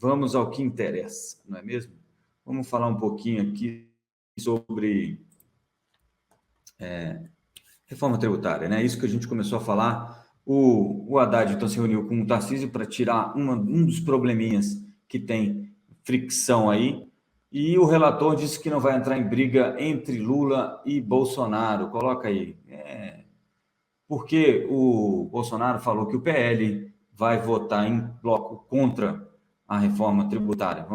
vamos ao que interessa, não é mesmo? Vamos falar um pouquinho aqui sobre reforma tributária, né? Isso que a gente começou a falar. O Haddad então se reuniu com o Tarcísio para tirar um dos probleminhas que tem fricção aí, e o relator disse que não vai entrar em briga entre Lula e Bolsonaro. Coloca aí. Porque o Bolsonaro falou que o PL vai votar em bloco contra a reforma tributária.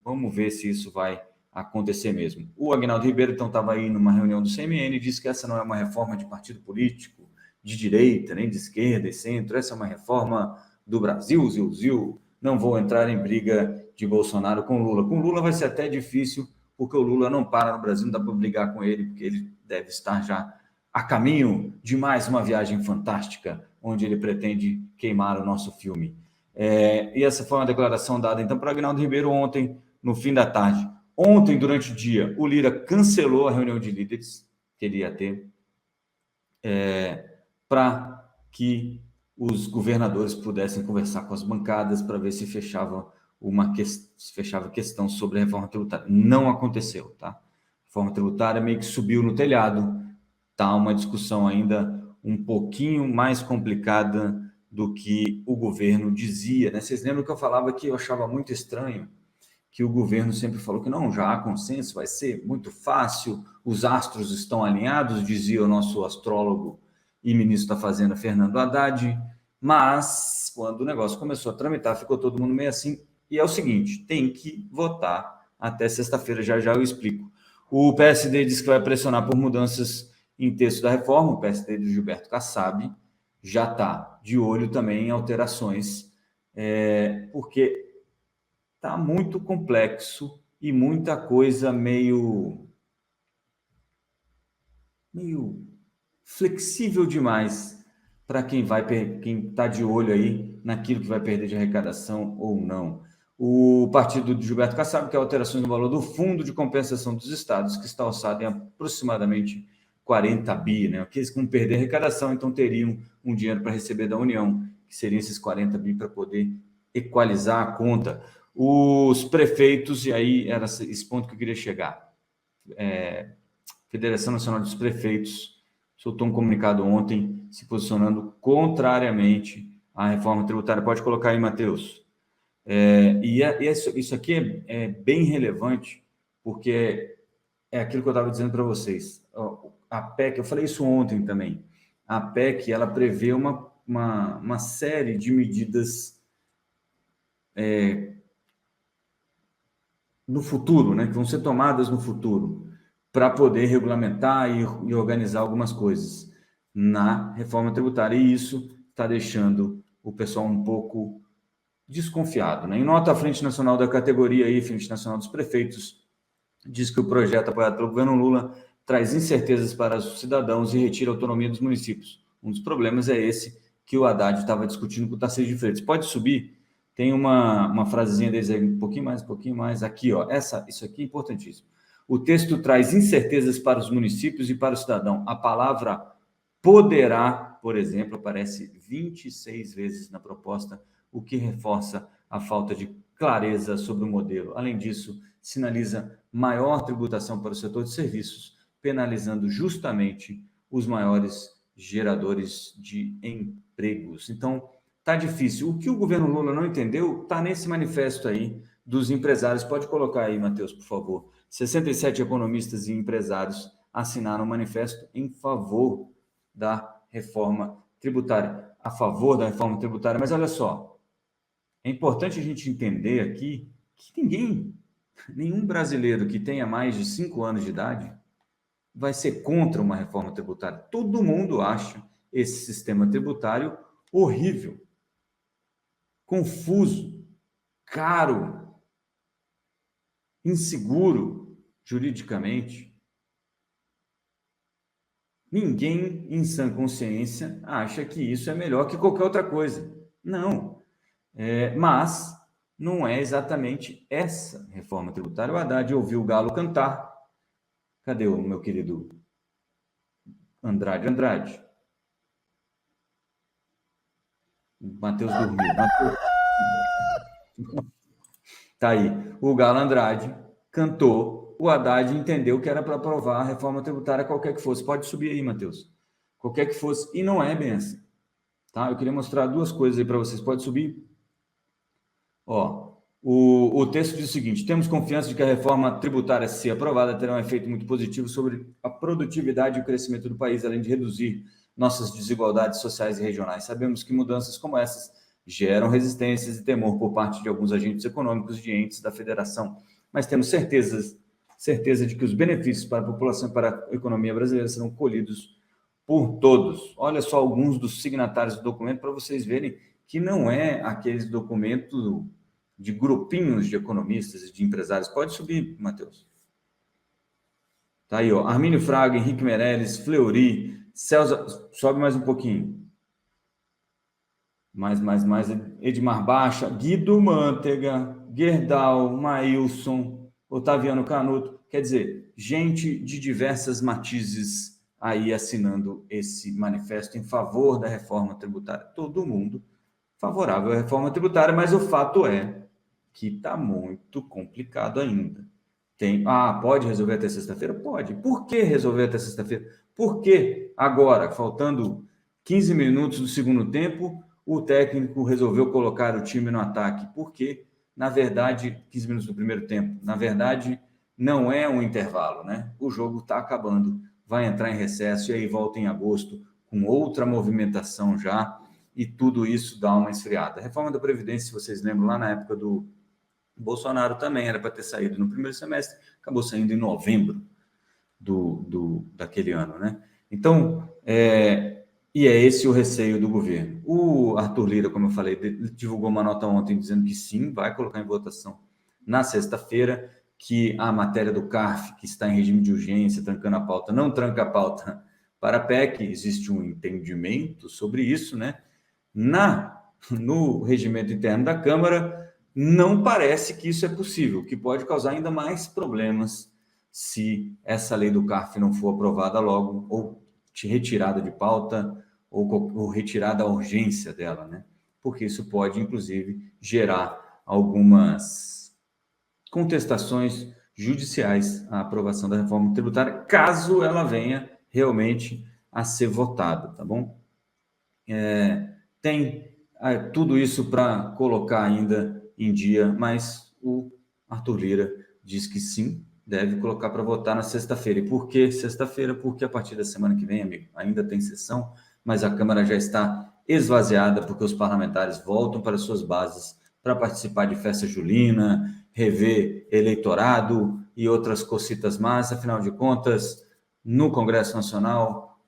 Vamos ver se isso vai acontecer mesmo. O Aguinaldo Ribeiro, então, estava aí numa reunião do CMN e disse que essa não é uma reforma de partido político, de direita, nem de esquerda e centro, essa é uma reforma do Brasil, Zil. Não vou entrar em briga de Bolsonaro com Lula. Com Lula vai ser até difícil, porque o Lula não para no Brasil, não dá para brigar com ele, porque ele deve estar já a caminho de mais uma viagem fantástica, onde ele pretende queimar o nosso filme. E essa foi uma declaração dada, então, para o Aguinaldo Ribeiro ontem, no fim da tarde. Ontem, durante o dia, o Lira cancelou a reunião de líderes que ele ia ter, para que os governadores pudessem conversar com as bancadas para ver se fechava a questão sobre a reforma tributária. Não aconteceu, tá? A reforma tributária meio que subiu no telhado. Está uma discussão ainda um pouquinho mais complicada do que o governo dizia, né? Vocês lembram que eu falava que eu achava muito estranho que o governo sempre falou que não, já há consenso, vai ser muito fácil, os astros estão alinhados, dizia o nosso astrólogo e ministro da Fazenda, Fernando Haddad, mas quando o negócio começou a tramitar, ficou todo mundo meio assim, e é o seguinte, tem que votar até sexta-feira, já eu explico. O PSD diz que vai pressionar por mudanças em texto da reforma, o PSD de Gilberto Kassab já está de olho também em alterações, porque está muito complexo e muita coisa meio flexível demais para quem está de olho aí naquilo que vai perder de arrecadação ou não. O partido de Gilberto Kassab quer alterações no valor do Fundo de Compensação dos Estados, que está orçado em aproximadamente 40 bi, né? Que eles vão perder arrecadação, então teriam um dinheiro para receber da União, que seriam esses 40 bi para poder equalizar a conta. Os prefeitos, e aí era esse ponto que eu queria chegar, Federação Nacional dos Prefeitos soltou um comunicado ontem se posicionando contrariamente à reforma tributária. Pode colocar aí, Matheus. Isso aqui é bem relevante, porque é aquilo que eu estava dizendo para vocês. A PEC, eu falei isso ontem também, a PEC ela prevê uma série de medidas no futuro, né, que vão ser tomadas no futuro, para poder regulamentar e organizar algumas coisas na reforma tributária. E isso está deixando o pessoal um pouco desconfiado, né? Em nota, a Frente Nacional da categoria e Frente Nacional dos Prefeitos diz que o projeto apoiado pelo governo Lula traz incertezas para os cidadãos e retira a autonomia dos municípios. Um dos problemas é esse que o Haddad estava discutindo com o Tarcísio de Freitas. Pode subir? Tem uma frasezinha deles aí, um pouquinho mais. Aqui, ó. Isso aqui é importantíssimo. O texto traz incertezas para os municípios e para o cidadão. A palavra poderá, por exemplo, aparece 26 vezes na proposta, o que reforça a falta de clareza sobre o modelo. Além disso, sinaliza maior tributação para o setor de serviços, penalizando justamente os maiores geradores de empregos. Então, tá difícil. O que o governo Lula não entendeu está nesse manifesto aí dos empresários. Pode colocar aí, Matheus, por favor. 67 economistas e empresários assinaram um manifesto em favor da reforma tributária, a favor da reforma tributária. Mas olha só, é importante a gente entender aqui que nenhum brasileiro que tenha mais de 5 anos de idade vai ser contra uma reforma tributária. Todo mundo acha esse sistema tributário horrível, confuso, caro, inseguro juridicamente. Ninguém em sã consciência acha que isso é melhor que qualquer outra coisa. Não. Mas não é exatamente essa reforma tributária. O Haddad ouviu o galo cantar. Cadê o meu querido Andrade? Matheus dormiu. Tá aí. O Galo Andrade cantou, o Haddad entendeu que era para aprovar a reforma tributária qualquer que fosse. Pode subir aí, Matheus. Qualquer que fosse. E não é bem assim. Tá? Eu queria mostrar duas coisas aí para vocês. Pode subir? Ó, o texto diz o seguinte: temos confiança de que a reforma tributária, se aprovada, terá um efeito muito positivo sobre a produtividade e o crescimento do país, além de reduzir nossas desigualdades sociais e regionais. Sabemos que mudanças como essas geram resistências e temor por parte de alguns agentes econômicos de entes da federação, mas temos certeza de que os benefícios para a população e para a economia brasileira serão colhidos por todos. Olha só alguns dos signatários do documento para vocês verem que não é aqueles documentos de grupinhos de economistas e de empresários. Pode subir, Matheus. Tá aí, ó. Armínio Fraga, Henrique Meirelles, Fleury, Celso... Sobe mais um pouquinho. Mais. Edmar Baixa, Guido Mantega, Gerdau, Maílson, Otaviano Canuto. Quer dizer, gente de diversas matizes aí assinando esse manifesto em favor da reforma tributária. Todo mundo favorável à reforma tributária, mas o fato é que está muito complicado ainda. Pode resolver até sexta-feira? Pode. Por que resolver até sexta-feira? Porque agora, faltando 15 minutos do segundo tempo, o técnico resolveu colocar o time no ataque. Porque, na verdade, 15 minutos do primeiro tempo, na verdade, não é um intervalo, né? O jogo está acabando, vai entrar em recesso e aí volta em agosto com outra movimentação já, e tudo isso dá uma esfriada. A reforma da Previdência, se vocês lembram, lá na época do Bolsonaro também era para ter saído no primeiro semestre, acabou saindo em novembro daquele ano, né? Então, e é esse o receio do governo. O Arthur Lira, como eu falei, divulgou uma nota ontem dizendo que sim, vai colocar em votação na sexta-feira, que a matéria do CARF, que está em regime de urgência, trancando a pauta, não tranca a pauta para a PEC, existe um entendimento sobre isso, né? No regimento interno da Câmara, não parece que isso é possível, o que pode causar ainda mais problemas se essa lei do CARF não for aprovada logo, ou retirada de pauta, ou retirada a urgência dela, né? Porque isso pode, inclusive, gerar algumas contestações judiciais à aprovação da reforma tributária, caso ela venha realmente a ser votada, tá bom? Tem tudo isso para colocar ainda em dia, mas o Arthur Lira diz que sim, deve colocar para votar na sexta-feira. E por que sexta-feira? Porque a partir da semana que vem, amigo, ainda tem sessão, mas a Câmara já está esvaziada porque os parlamentares voltam para suas bases para participar de festa julina, rever eleitorado e outras cocitas más. Afinal de contas, no Congresso Nacional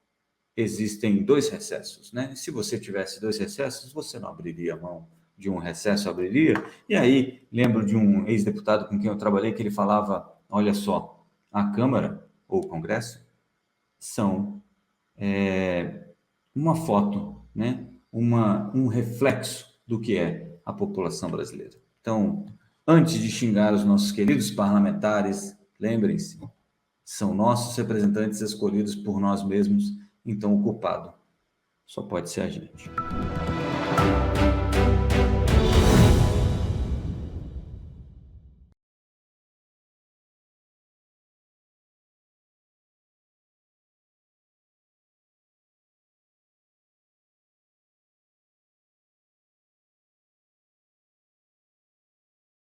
existem 2 recessos, né? Se você tivesse 2 recessos, você não abriria a mão de um recesso, abriria? E aí, lembro de um ex-deputado com quem eu trabalhei que ele falava, olha só, a Câmara ou o Congresso são uma foto, né? Um reflexo do que é a população brasileira. Então, antes de xingar os nossos queridos parlamentares, lembrem-se, são nossos representantes escolhidos por nós mesmos, então o culpado só pode ser a gente.